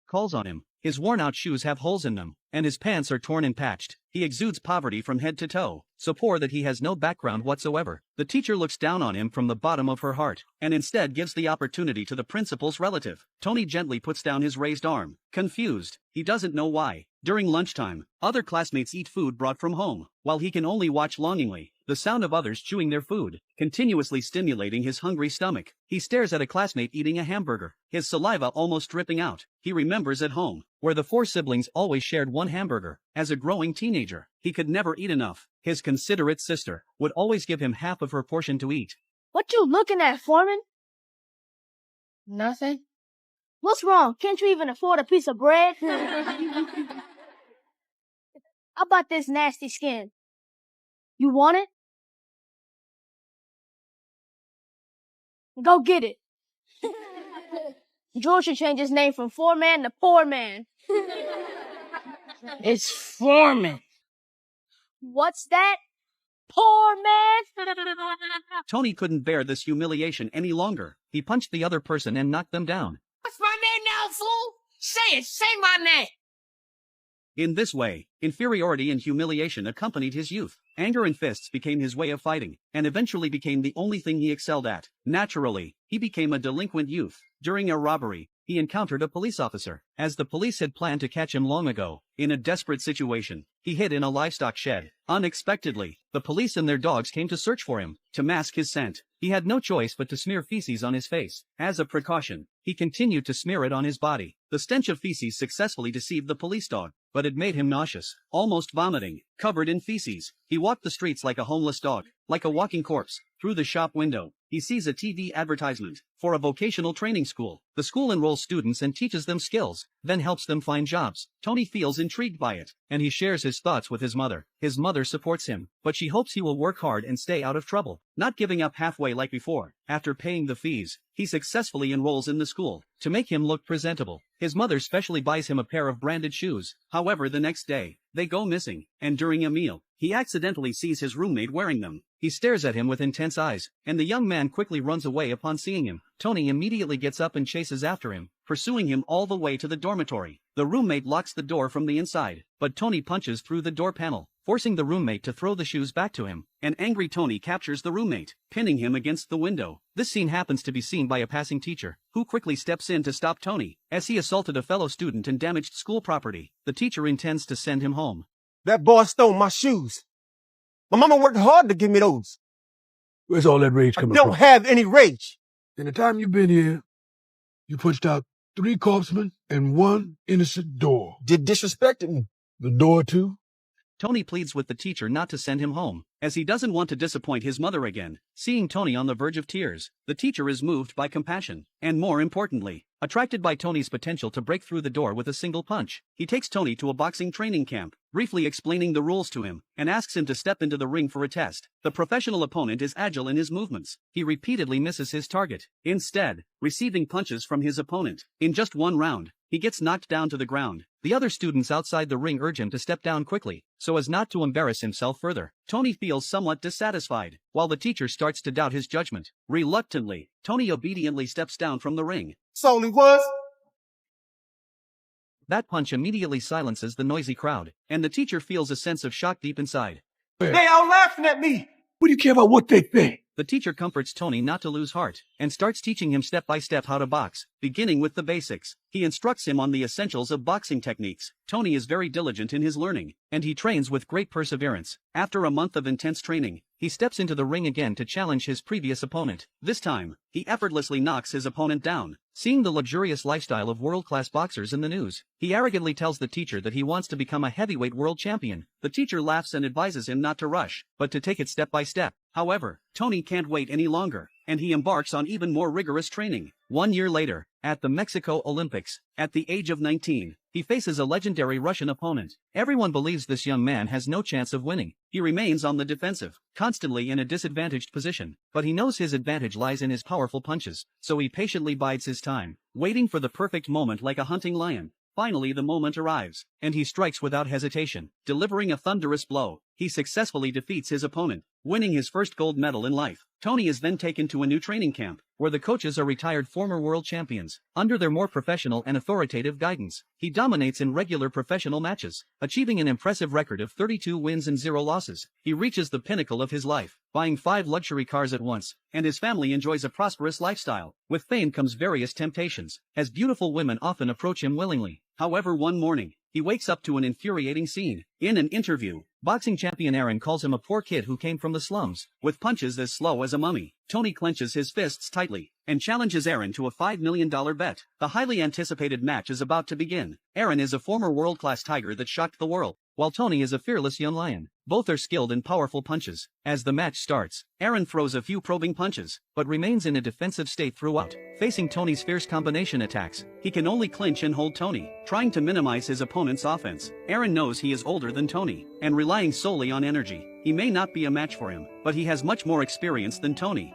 calls on him. His worn-out shoes have holes in them, and his pants are torn and patched. He exudes poverty from head to toe, so poor that he has no background whatsoever. The teacher looks down on him from the bottom of her heart, and instead gives the opportunity to the principal's relative. Tony gently puts down his raised arm. Confused, he doesn't know why. During lunchtime, other classmates eat food brought from home, while he can only watch longingly. The sound of others chewing their food, continuously stimulating his hungry stomach. He stares at a classmate eating a hamburger, his saliva almost dripping out. He remembers at home, where the 4 siblings always shared one hamburger. As a growing teenager, he could never eat enough. His considerate sister would always give him half of her portion to eat. What you looking at, foreman? Nothing. What's wrong? Can't you even afford a piece of bread? How about this nasty skin? You want it? Go get it. George should change his name from foreman to poor man. It's foreman. What's that? Poor man? Tony couldn't bear this humiliation any longer. He punched the other person and knocked them down. What's my name now, fool? Say it. Say my name. In this way, inferiority and humiliation accompanied his youth. Anger and fists became his way of fighting, and eventually became the only thing he excelled at. Naturally, he became a delinquent youth. During a robbery, he encountered a police officer. As the police had planned to catch him long ago, in a desperate situation, he hid in a livestock shed. Unexpectedly, the police and their dogs came to search for him. To mask his scent, he had no choice but to smear feces on his face. As a precaution, he continued to smear it on his body. The stench of feces successfully deceived the police dog, but it made him nauseous, almost vomiting. Covered in feces, he walked the streets like a homeless dog, like a walking corpse. Through the shop window, he sees a TV advertisement for a vocational training school. The school enrolls students and teaches them skills, then helps them find jobs. Tony feels intrigued by it, and he shares his thoughts with his mother. His mother supports him, but she hopes he will work hard and stay out of trouble, not giving up halfway like before. After paying the fees, he successfully enrolls in the school. To make him look presentable, his mother specially buys him a pair of branded shoes. However, the next day, they go missing, and during a meal, he accidentally sees his roommate wearing them. He stares at him with intense eyes, and the young man quickly runs away upon seeing him. Tony immediately gets up and chases after him, pursuing him all the way to the dormitory. The roommate locks the door from the inside, but Tony punches through the door panel, forcing the roommate to throw the shoes back to him. An angry Tony captures the roommate, pinning him against the window. This scene happens to be seen by a passing teacher, who quickly steps in to stop Tony, as he assaulted a fellow student and damaged school property. The teacher intends to send him home. That boy stole my shoes. My mama worked hard to give me those. Where's all that rage coming I from? don't have any rage. In the time you've been here, you punched out 3 corpsmen and 1 innocent door. Did disrespected me. The door, too? Tony pleads with the teacher not to send him home, as he doesn't want to disappoint his mother again. Seeing Tony on the verge of tears, the teacher is moved by compassion, and more importantly, attracted by Tony's potential to break through the door with a single punch. He takes Tony to a boxing training camp, briefly explaining the rules to him, and asks him to step into the ring for a test. The professional opponent is agile in his movements. He repeatedly misses his target, instead receiving punches from his opponent. In just one round, he gets knocked down to the ground. The other students outside the ring urge him to step down quickly, so as not to embarrass himself further. Tony feels somewhat dissatisfied, while the teacher starts to doubt his judgment. Reluctantly, Tony obediently steps down from the ring. It's only once. That punch immediately silences the noisy crowd, and the teacher feels a sense of shock deep inside. They all laughing at me. What do you care about what they think? The teacher comforts Tony not to lose heart, and starts teaching him step by step how to box, beginning with the basics. He instructs him on the essentials of boxing techniques. Tony is very diligent in his learning, and he trains with great perseverance. After a month of intense training, he steps into the ring again to challenge his previous opponent. This time, he effortlessly knocks his opponent down. Seeing the luxurious lifestyle of world-class boxers in the news, he arrogantly tells the teacher that he wants to become a heavyweight world champion. The teacher laughs and advises him not to rush, but to take it step by step. However, Tony can't wait any longer, and he embarks on even more rigorous training. 1 year later, at the Mexico Olympics, at the age of 19, he faces a legendary Russian opponent. Everyone believes this young man has no chance of winning. He remains on the defensive, constantly in a disadvantaged position, but he knows his advantage lies in his powerful punches, so he patiently bides his time, waiting for the perfect moment like a hunting lion. Finally the moment arrives, and he strikes without hesitation. Delivering a thunderous blow, he successfully defeats his opponent. winning his first gold medal in life. Tony is then taken to a new training camp, where the coaches are retired former world champions. Under their more professional and authoritative guidance, he dominates in regular professional matches, achieving an impressive record of 32 wins and 0 losses. He reaches the pinnacle of his life, buying 5 luxury cars at once, and his family enjoys a prosperous lifestyle. With fame comes various temptations, as beautiful women often approach him willingly. However, one morning, he wakes up to an infuriating scene. In an interview, boxing champion Aaron calls him a poor kid who came from the slums, with punches as slow as a mummy. Tony clenches his fists tightly, and challenges Aaron to a $5 million bet. The highly anticipated match is about to begin. Aaron is a former world-class tiger that shocked the world, while Tony is a fearless young lion. Both are skilled in powerful punches. As the match starts, Aaron throws a few probing punches, but remains in a defensive state throughout. Facing Tony's fierce combination attacks, he can only clinch and hold Tony, trying to minimize his opponent's offense. Aaron knows he is older than Tony, and relying solely on energy, he may not be a match for him, but he has much more experience than Tony.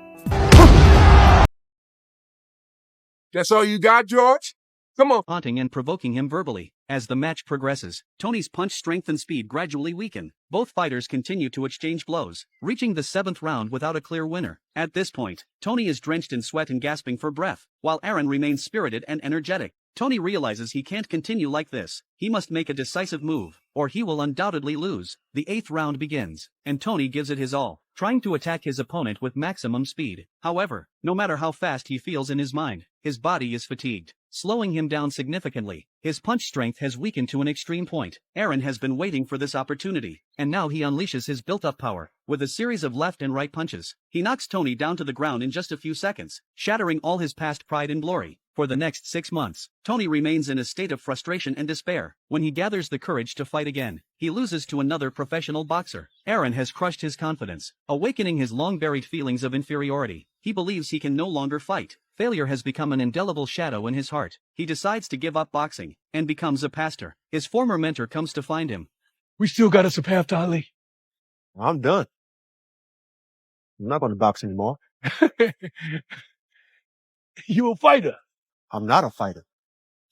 That's all you got, George? Come on. Taunting and provoking him verbally. As the match progresses, Tony's punch strength and speed gradually weaken. Both fighters continue to exchange blows, reaching the 7th round without a clear winner. At this point, Tony is drenched in sweat and gasping for breath, while Aaron remains spirited and energetic. Tony realizes he can't continue like this. He must make a decisive move, or he will undoubtedly lose. The 8th round begins, and Tony gives it his all, trying to attack his opponent with maximum speed. However, no matter how fast he feels in his mind, his body is fatigued, slowing him down significantly. His punch strength has weakened to an extreme point. Aaron has been waiting for this opportunity, and now he unleashes his built-up power. With a series of left and right punches, he knocks Tony down to the ground in just a few seconds, shattering all his past pride and glory. For the next 6 months, Tony remains in a state of frustration and despair. When he gathers the courage to fight again, he loses to another professional boxer. Aaron has crushed his confidence, awakening his long-buried feelings of inferiority. He believes he can no longer fight. Failure has become an indelible shadow in his heart. He decides to give up boxing, and becomes a pastor. His former mentor comes to find him. We still got us a path to Ali. I'm done. I'm not going to box anymore. You a fighter. I'm not a fighter.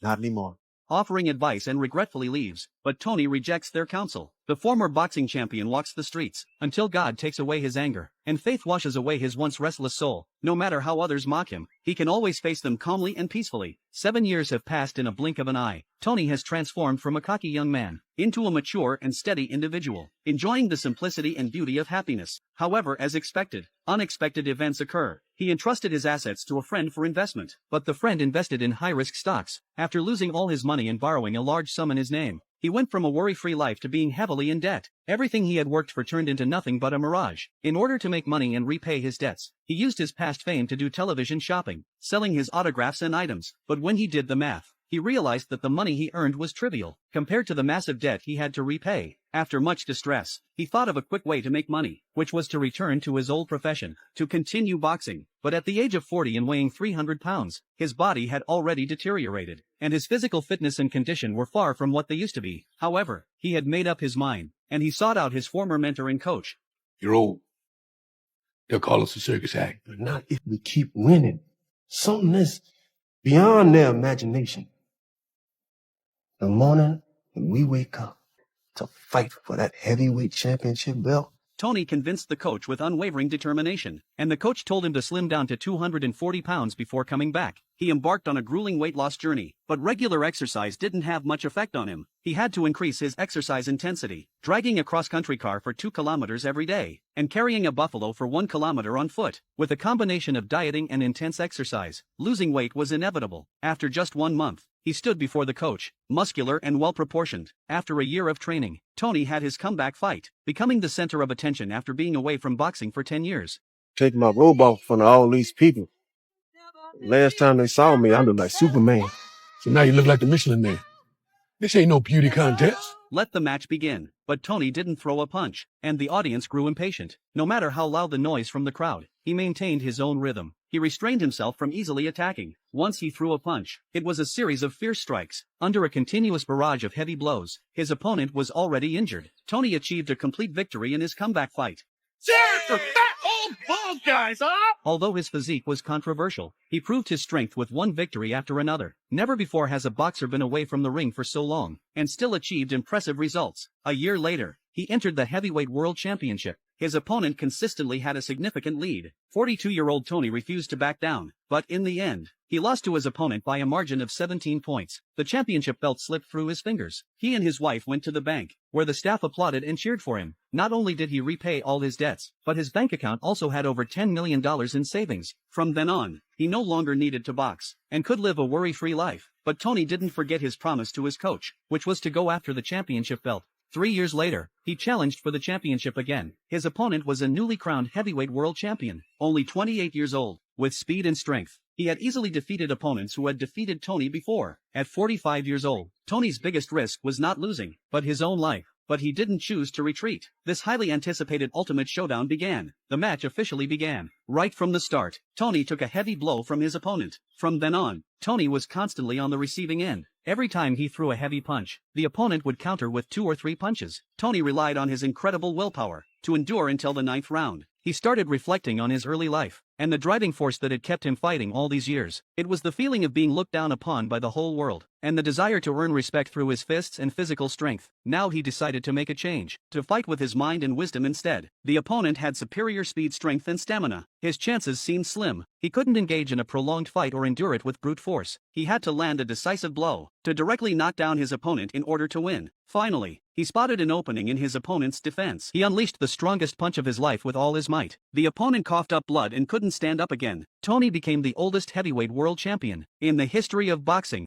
Not anymore. Offering advice and regretfully leaves, but Tony rejects their counsel. The former boxing champion walks the streets, until God takes away his anger, and faith washes away his once restless soul. No matter how others mock him, he can always face them calmly and peacefully. 7 years have passed in a blink of an eye. Tony has transformed from a cocky young man into a mature and steady individual, enjoying the simplicity and beauty of happiness. However, as expected, unexpected events occur. He entrusted his assets to a friend for investment, but the friend invested in high-risk stocks. After losing all his money and borrowing a large sum in his name, he went from a worry-free life to being heavily in debt. Everything he had worked for turned into nothing but a mirage. In order to make money and repay his debts, he used his past fame to do television shopping, selling his autographs and items. But when he did the math, he realized that the money he earned was trivial, compared to the massive debt he had to repay. After much distress, he thought of a quick way to make money, which was to return to his old profession, to continue boxing. But at the age of 40 and weighing 300 pounds, his body had already deteriorated, and his physical fitness and condition were far from what they used to be. However, he had made up his mind, and he sought out his former mentor and coach. You're old. They'll call us a circus act. But not if we keep winning. Something that's beyond their imagination. The morning when we wake up to fight for that heavyweight championship belt. Tony convinced the coach with unwavering determination, and the coach told him to slim down to 240 pounds before coming back. He embarked on a grueling weight loss journey, but regular exercise didn't have much effect on him. He had to increase his exercise intensity, dragging a cross-country car for 2 kilometers every day, and carrying a buffalo for 1 kilometer on foot. With a combination of dieting and intense exercise, losing weight was inevitable. After just 1 month, he stood before the coach, muscular and well-proportioned. After a year of training, Tony had his comeback fight, becoming the center of attention after being away from boxing for 10 years. Take my robe off in front of all these people. Last time they saw me, I looked like Superman. So now you look like the Michelin Man. This ain't no beauty contest. Let the match begin, but Tony didn't throw a punch, and the audience grew impatient. No matter how loud the noise from the crowd, he maintained his own rhythm. He restrained himself from easily attacking. Once he threw a punch, it was a series of fierce strikes. Under a continuous barrage of heavy blows, his opponent was already injured. Tony achieved a complete victory in his comeback fight. Seriously, that old bald guys, huh? Although his physique was controversial, he proved his strength with one victory after another. Never before has a boxer been away from the ring for so long, and still achieved impressive results. A year later, he entered the heavyweight world championship. His opponent consistently had a significant lead. 42-year-old Tony refused to back down, but in the end, he lost to his opponent by a margin of 17 points. The championship belt slipped through his fingers. He and his wife went to the bank, where the staff applauded and cheered for him. Not only did he repay all his debts, but his bank account also had over $10 million in savings. From then on, he no longer needed to box, and could live a worry-free life. But Tony didn't forget his promise to his coach, which was to go after the championship belt. 3 years later, he challenged for the championship again. His opponent was a newly crowned heavyweight world champion, only 28 years old. With speed and strength, he had easily defeated opponents who had defeated Tony before. At 45 years old, Tony's biggest risk was not losing, but his own life. But he didn't choose to retreat. This highly anticipated ultimate showdown began. The match officially began. Right from the start, Tony took a heavy blow from his opponent. From then on, Tony was constantly on the receiving end. Every time he threw a heavy punch, the opponent would counter with 2 or 3 punches. Tony relied on his incredible willpower to endure until the 9th round. He started reflecting on his early life, and the driving force that had kept him fighting all these years. It was the feeling of being looked down upon by the whole world, and the desire to earn respect through his fists and physical strength. Now he decided to make a change, to fight with his mind and wisdom instead. The opponent had superior speed, strength, and stamina. His chances seemed slim. He couldn't engage in a prolonged fight or endure it with brute force. He had to land a decisive blow, to directly knock down his opponent in order to win. Finally, he spotted an opening in his opponent's defense. He unleashed the strongest punch of his life with all his might. The opponent coughed up blood and couldn't stand up again. Tony became the oldest heavyweight world champion in the history of boxing.